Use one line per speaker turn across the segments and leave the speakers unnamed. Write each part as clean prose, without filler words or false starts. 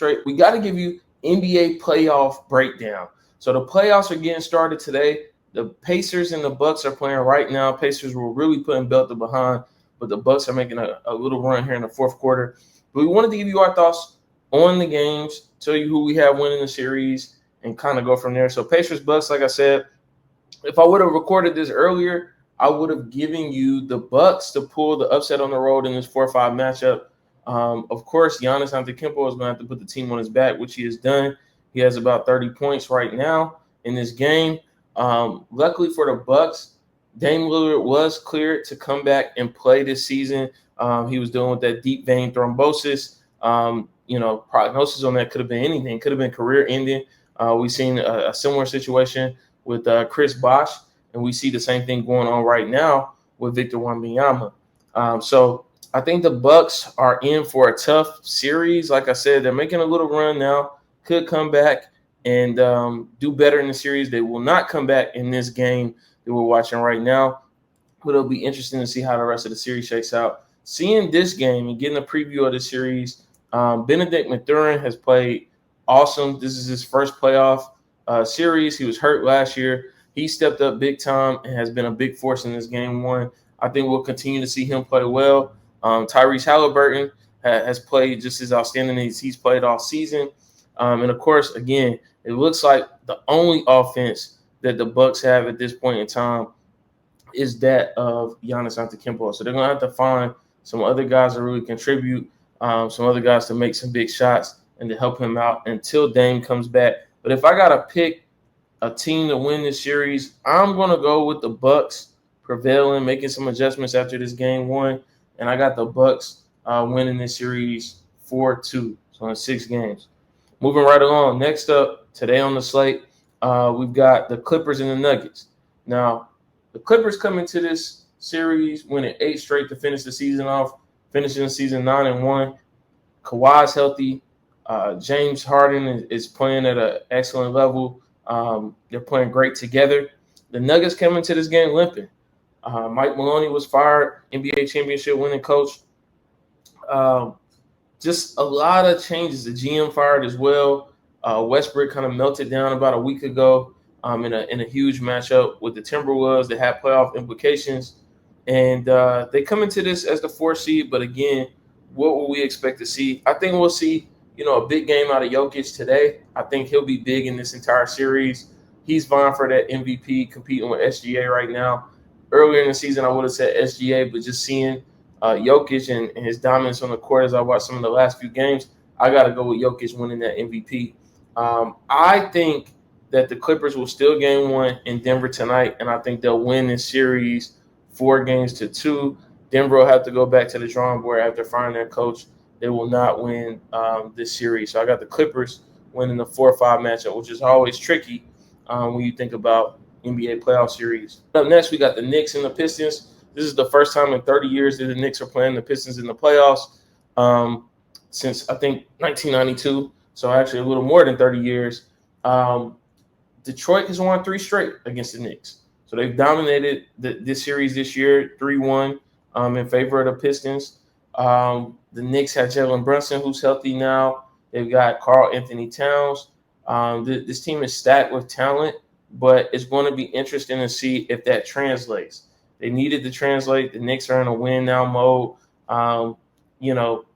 straight. We got to give you NBA playoff breakdown. So the playoffs are getting started today. The Pacers and the Bucks are playing right now. Pacers were really putting Belter behind, but the Bucks are making a little run here in the fourth quarter. But we wanted to give you our thoughts on the games, tell you who we have winning the series, and kind of go from there. So Pacers, Bucks, like I said, if I would have recorded this earlier, I would have given you the Bucks to pull the upset on the road in this 4-5 matchup. Of course, Giannis Antetokounmpo is going to have to put the team on his back, which he has done. He has about 30 points right now in this game. Luckily for the Bucks, Dame Lillard was cleared to come back and play this season. He was dealing with that deep vein thrombosis. Prognosis on that could have been anything. Could have been career-ending. We've seen a similar situation with Chris Bosh, and we see the same thing going on right now with Victor Wembanyama. So I think the Bucks are in for a tough series. Like I said, they're making a little run now. Could come back and do better in the series. They will not come back in this game that we're watching right now, but it'll be interesting to see how the rest of the series shakes out. Seeing this game and getting a preview of the series, Benedict Mathurin has played awesome. This is his first playoff series. He was hurt last year. He stepped up big time and has been a big force in this game one. I think we'll continue to see him play well. Tyrese Halliburton has played just as outstanding as he's played all season. And, of course, again, it looks like the only offense that the Bucks have at this point in time is that of Giannis Antetokounmpo. So they're going to have to find some other guys to really contribute, some other guys to make some big shots and to help him out until Dame comes back. But if I got to pick a team to win this series, I'm going to go with the Bucks prevailing, making some adjustments after this game one. And I got the Bucks winning this series 4-2, so in 6 games. Moving right along, next up today on the slate, we've got the Clippers and the Nuggets. Now, the Clippers come into this series winning 8 straight to finish the season off, finishing the season 9-1. Kawhi's healthy. James Harden is playing at an excellent level. They're playing great together. The Nuggets came into this game limping. Mike Maloney was fired, NBA championship winning coach. Just a lot of changes. The GM fired as well. Westbrook kind of melted down about a week ago in a huge matchup with the Timberwolves that had playoff implications. And they come into this as the 4th seed. But again, what will we expect to see? I think we'll see, a big game out of Jokic today. I think he'll be big in this entire series. He's vying for that MVP, competing with SGA right now. Earlier in the season, I would have said SGA, but just seeing Jokic and his dominance on the court as I watched some of the last few games, I got to go with Jokic winning that MVP. I think that the Clippers will steal game 1 in Denver tonight, and I think they'll win this series 4-2. Denver will have to go back to the drawing board after firing their coach. They will not win this series. So I got the Clippers winning the 4-5 matchup, which is always tricky when you think about NBA playoff series. Up next, we got the Knicks and the Pistons. This is the first time in 30 years that the Knicks are playing the Pistons in the playoffs since, I think, 1992. So actually a little more than 30 years. Detroit has won 3 straight against the Knicks. So they've dominated this series this year, 3-1 in favor of the Pistons. The Knicks have Jalen Brunson, who's healthy now. They've got Karl Anthony Towns. This team is stacked with talent, but it's going to be interesting to see if that translates. They needed to translate. The Knicks are in a win-now mode.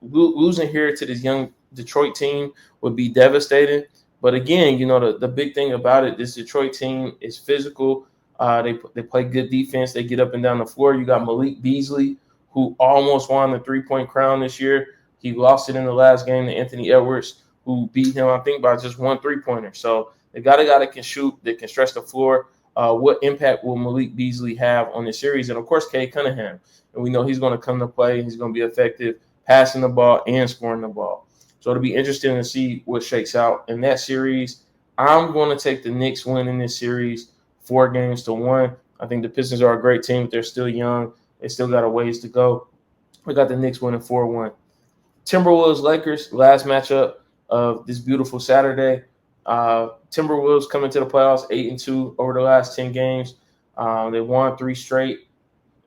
Losing here to this young Detroit team would be devastating. But again, the big thing about it, this Detroit team is physical. They play good defense. They get up and down the floor. You got Malik Beasley, who almost won the 3-point crown this year. He lost it in the last game to Anthony Edwards, who beat him, I think, by just 1 3-pointer. So they got a guy that can shoot, that can stretch the floor. What impact will Malik Beasley have on the series? And, of course, Cade Cunningham. And we know he's going to come to play. He's going to be effective passing the ball and scoring the ball. So it'll be interesting to see what shakes out in that series. I'm going to take the Knicks winning this series 4-1. I think the Pistons are a great team, but they're still young. They still got a ways to go. We got the Knicks winning 4-1. Timberwolves Lakers, last matchup of this beautiful Saturday. Timberwolves coming to the playoffs 8-2 over the last 10 games. They won 3 straight.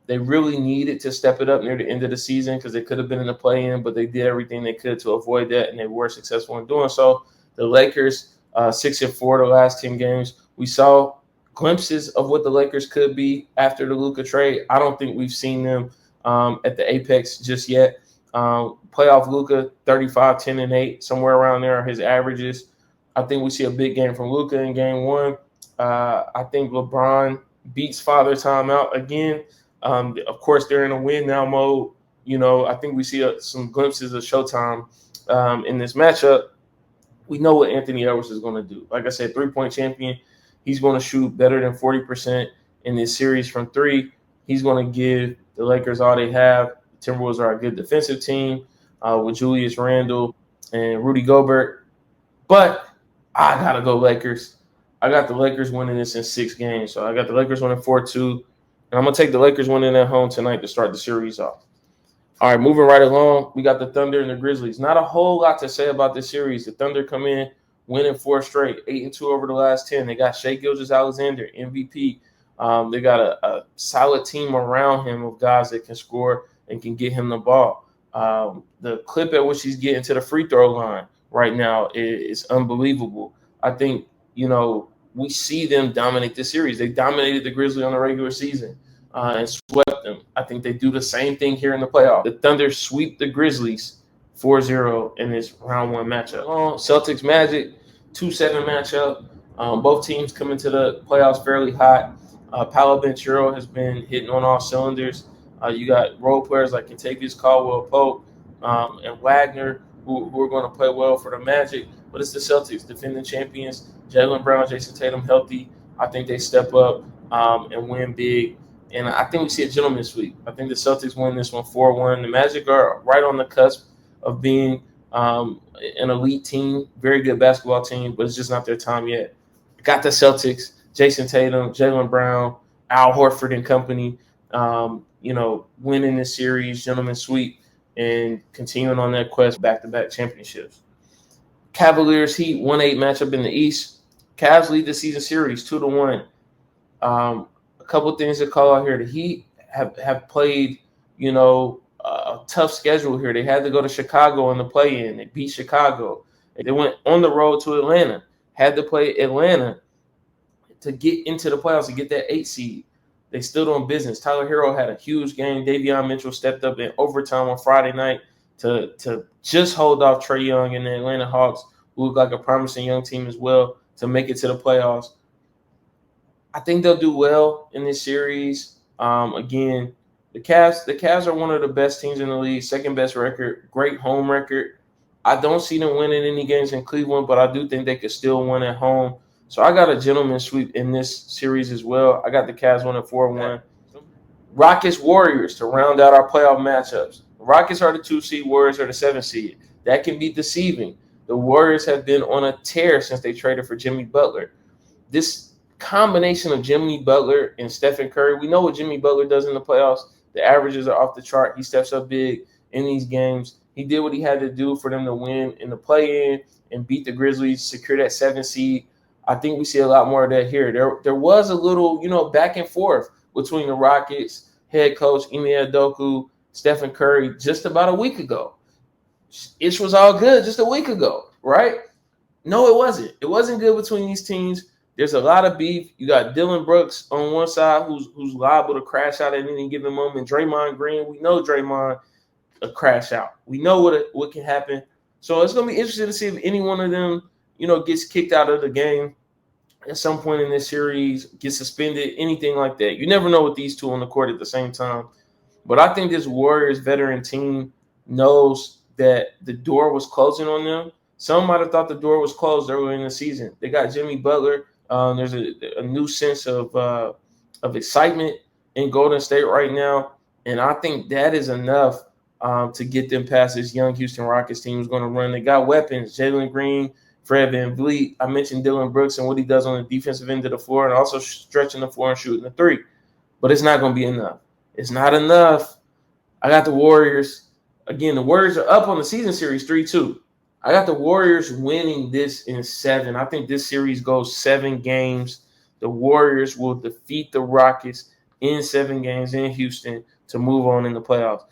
They really needed to step it up near the end of the season because they could have been in the play-in, but they did everything they could to avoid that, and they were successful in doing so. The Lakers, 6-4 the last 10 games. We saw glimpses of what the Lakers could be after the Luka trade. I don't think we've seen them at the apex just yet. Playoff Luka, 35, 10, and 8, somewhere around there are his averages. I think we see a big game from Luka in game one. I think LeBron beats Father Time out again. Of course, they're in a win now mode. I think we see some glimpses of Showtime in this matchup. We know what Anthony Edwards is going to do. Like I said, 3-point champion. He's going to shoot better than 40% in this series from three. He's going to give the Lakers all they have. The Timberwolves are a good defensive team with Julius Randle and Rudy Gobert. But I got to go Lakers. I got the Lakers winning this in 6 games. So I got the Lakers winning 4-2. And I'm going to take the Lakers winning at home tonight to start the series off. All right, moving right along, we got the Thunder and the Grizzlies. Not a whole lot to say about this series. The Thunder come in, winning 4 straight, 8-2 over the last 10. They got Shai Gilgeous-Alexander, MVP. They got a solid team around him of guys that can score and can get him the ball. The clip at which he's getting to the free throw line right now is unbelievable. I think, we see them dominate this series. They dominated the Grizzlies on the regular season and swept them. I think they do the same thing here in the playoffs. The Thunder sweep the Grizzlies 4-0 in this round 1 matchup. Celtics Magic, 2-7 matchup. Both teams come into the playoffs fairly hot. Paolo Banchero has been hitting on all cylinders. You got role players like Kentavious Caldwell-Pope and Wagner who are going to play well for the Magic. But it's the Celtics, defending champions. Jaylen Brown, Jason Tatum healthy. I think they step up and win big. And I think we see a gentleman's sweep. I think the Celtics win this one 4-1. The Magic are right on the cusp of being an elite team, very good basketball team, but it's just not their time yet. Got the Celtics, Jason Tatum, Jaylen Brown, Al Horford and company, winning this series, gentleman's sweep, and continuing on that quest back-to-back championships. Cavaliers Heat 1-8 matchup in the East. Cavs lead the season series 2-1. A couple things to call out here. The Heat have played, a tough schedule here. They had to go to Chicago in the play-in. They beat Chicago. They went on the road to Atlanta. Had to play Atlanta to get into the playoffs, to get that 8 seed. They still doing business. Tyler Hero had a huge game. Davion Mitchell stepped up in overtime on Friday night to just hold off Trae Young and the Atlanta Hawks, who look like a promising young team as well, to make it to the playoffs. I think they'll do well in this series. Again, the Cavs are one of the best teams in the league, second best record, great home record. I don't see them winning any games in Cleveland, but I do think they could still win at home. So I got a gentleman's sweep in this series as well. I got the Cavs winning 4-1. Rockets Warriors to round out our playoff matchups. The Rockets are the 2 seed, Warriors are the 7 seed. That can be deceiving. The Warriors have been on a tear since they traded for Jimmy Butler. This combination of Jimmy Butler and Stephen Curry, we know what Jimmy Butler does in the playoffs. The averages are off the chart. He steps up big in these games. He did what he had to do for them to win in the play-in and beat the Grizzlies, secure that 7 seed. I think we see a lot more of that here. There was a little, back and forth between the Rockets, head coach Ime Udoka, Stephen Curry, just about a week ago. It was all good just a week ago, right? No, it wasn't. It wasn't good between these teams. There's a lot of beef. You got Dylan Brooks on one side who's liable to crash out at any given moment. Draymond Green, we know Draymond a crash out. We know what can happen. So it's going to be interesting to see if any one of them, gets kicked out of the game at some point in this series, gets suspended, anything like that. You never know with these two on the court at the same time. But I think this Warriors veteran team knows that the door was closing on them. Some might have thought the door was closed earlier in the season. They got Jimmy Butler. There's a new sense of excitement in Golden State right now. And I think that is enough to get them past this young Houston Rockets team who's going to run. They got weapons, Jalen Green, Fred VanVleet. I mentioned Dylan Brooks and what he does on the defensive end of the floor and also stretching the floor and shooting the three. But it's not going to be enough. It's not enough. I got the Warriors. Again, the Warriors are up on the season series 3-2. I got the Warriors winning this in 7. I think this series goes 7 games. The Warriors will defeat the Rockets in 7 games in Houston to move on in the playoffs.